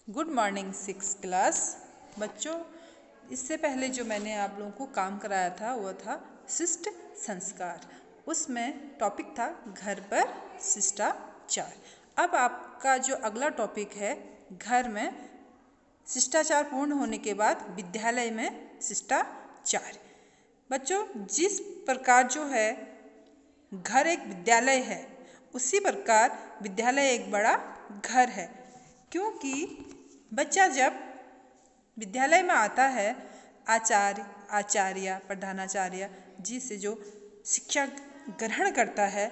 Good morning six class बच्चों। इससे पहले जो मैंने आप लोगों को काम कराया था वो था शिष्ट संस्कार। उसमें टॉपिक था घर पर शिष्टाचार। अब आपका जो अगला टॉपिक है घर में शिष्टाचार पूर्ण होने के बाद विद्यालय में शिष्टाचार। बच्चों, जिस प्रकार जो है घर एक विद्यालय है उसी प्रकार विद्यालय एक बड़ा घर है, क्योंकि बच्चा जब विद्यालय में आता है आचार्य प्रधानाचार्य जी से जो शिक्षा ग्रहण करता है,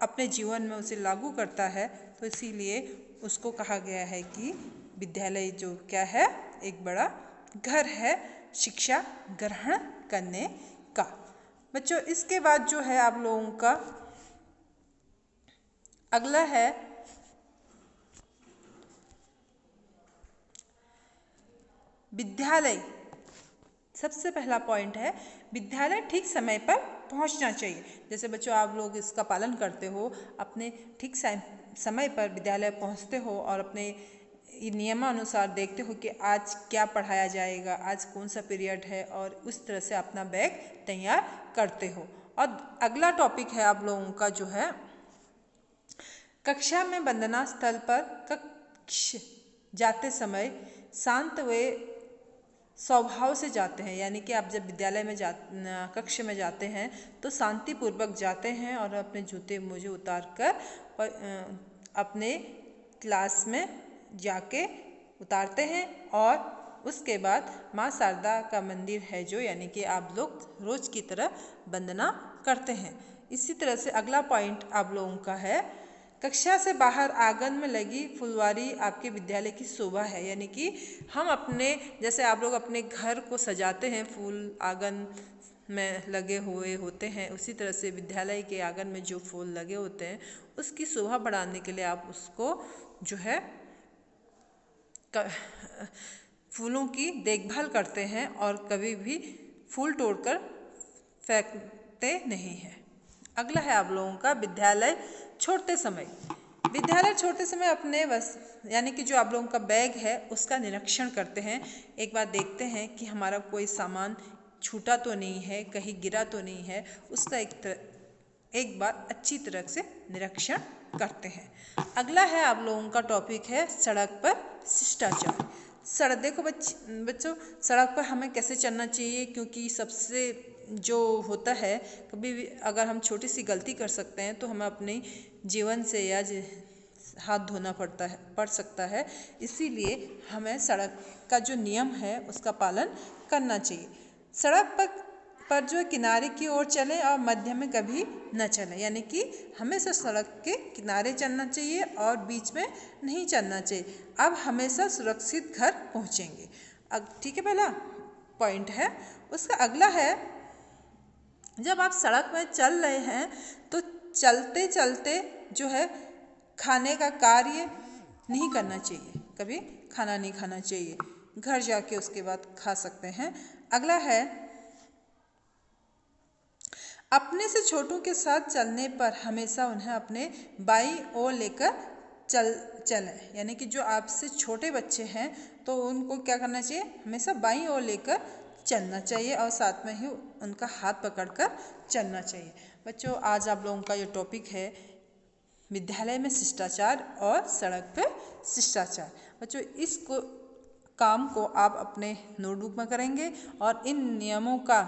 अपने जीवन में उसे लागू करता है, तो इसीलिए उसको कहा गया है कि विद्यालय जो क्या है एक बड़ा घर है शिक्षा ग्रहण करने का। बच्चों, इसके बाद जो है आप लोगों का अगला है विद्यालय। सबसे पहला पॉइंट है विद्यालय ठीक समय पर पहुंचना चाहिए। जैसे बच्चों आप लोग इसका पालन करते हो, अपने ठीक समय पर विद्यालय पहुंचते हो और अपने नियमानुसार देखते हो कि आज क्या पढ़ाया जाएगा, आज कौन सा पीरियड है, और उस तरह से अपना बैग तैयार करते हो। और अगला टॉपिक है आप लोगों का जो है कक्षा में वंदना स्थल पर कक्ष जाते समय शांत व स्वभाव से जाते हैं। यानी कि आप जब विद्यालय में कक्ष में जाते हैं तो शांतिपूर्वक जाते हैं और अपने जूते मोजे उतार कर अपने क्लास में जाके उतारते हैं। और उसके बाद माँ शारदा का मंदिर है जो, यानी कि आप लोग रोज की तरह वंदना करते हैं। इसी तरह से अगला पॉइंट आप लोगों का है कक्षा से बाहर आंगन में लगी फुलवारी आपके विद्यालय की शोभा है। यानी कि हम अपने, जैसे आप लोग अपने घर को सजाते हैं, फूल आंगन में लगे हुए होते हैं, उसी तरह से विद्यालय के आंगन में जो फूल लगे होते हैं उसकी शोभा बढ़ाने के लिए आप उसको जो है फूलों की देखभाल करते हैं और कभी भी फूल तोड़कर फेंकते नहीं हैं। अगला है आप लोगों का विद्यालय छोड़ते समय। विद्यालय छोड़ते समय अपने यानी कि जो आप लोगों का बैग है उसका निरीक्षण करते हैं। एक बार देखते हैं कि हमारा कोई सामान छूटा तो नहीं है, कहीं गिरा तो नहीं है, उसका एक बार अच्छी तरह से निरीक्षण करते हैं। अगला है आप लोगों का टॉपिक है सड़क पर शिष्टाचार। देखो बच्चों, सड़क पर हमें कैसे चलना चाहिए, क्योंकि सबसे जो होता है कभी भी अगर हम छोटी सी गलती कर सकते हैं तो हमें अपने जीवन से या हाथ धोना पड़ सकता है। इसीलिए हमें सड़क का जो नियम है उसका पालन करना चाहिए। सड़क पर जो किनारे की ओर चलें और मध्य में कभी न चलें। यानी कि हमेशा सड़क के किनारे चलना चाहिए और बीच में नहीं चलना चाहिए। अब हमेशा सुरक्षित घर पहुंचेंगे। अब ठीक है, पहला पॉइंट है। उसका अगला है जब आप सड़क में चल रहे हैं तो चलते चलते जो है खाने का कार्य नहीं करना चाहिए, कभी खाना नहीं खाना चाहिए, घर जाके उसके बाद खा सकते हैं। अगला है अपने से छोटों के साथ चलने पर हमेशा उन्हें अपने बाईं ओर लेकर चलें। यानी कि जो आपसे छोटे बच्चे हैं तो उनको क्या करना चाहिए, हमेशा बाईं ओर लेकर चलना चाहिए और साथ में ही उनका हाथ पकड़कर चलना चाहिए। बच्चों, आज आप लोगों का ये टॉपिक है विद्यालय में शिष्टाचार और सड़क पर शिष्टाचार। बच्चों, इस काम को आप अपने नोटबुक में करेंगे और इन नियमों का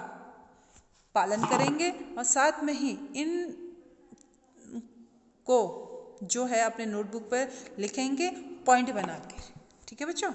पालन करेंगे और साथ में ही इन को जो है अपने नोटबुक पर लिखेंगे पॉइंट बना के। ठीक है बच्चों।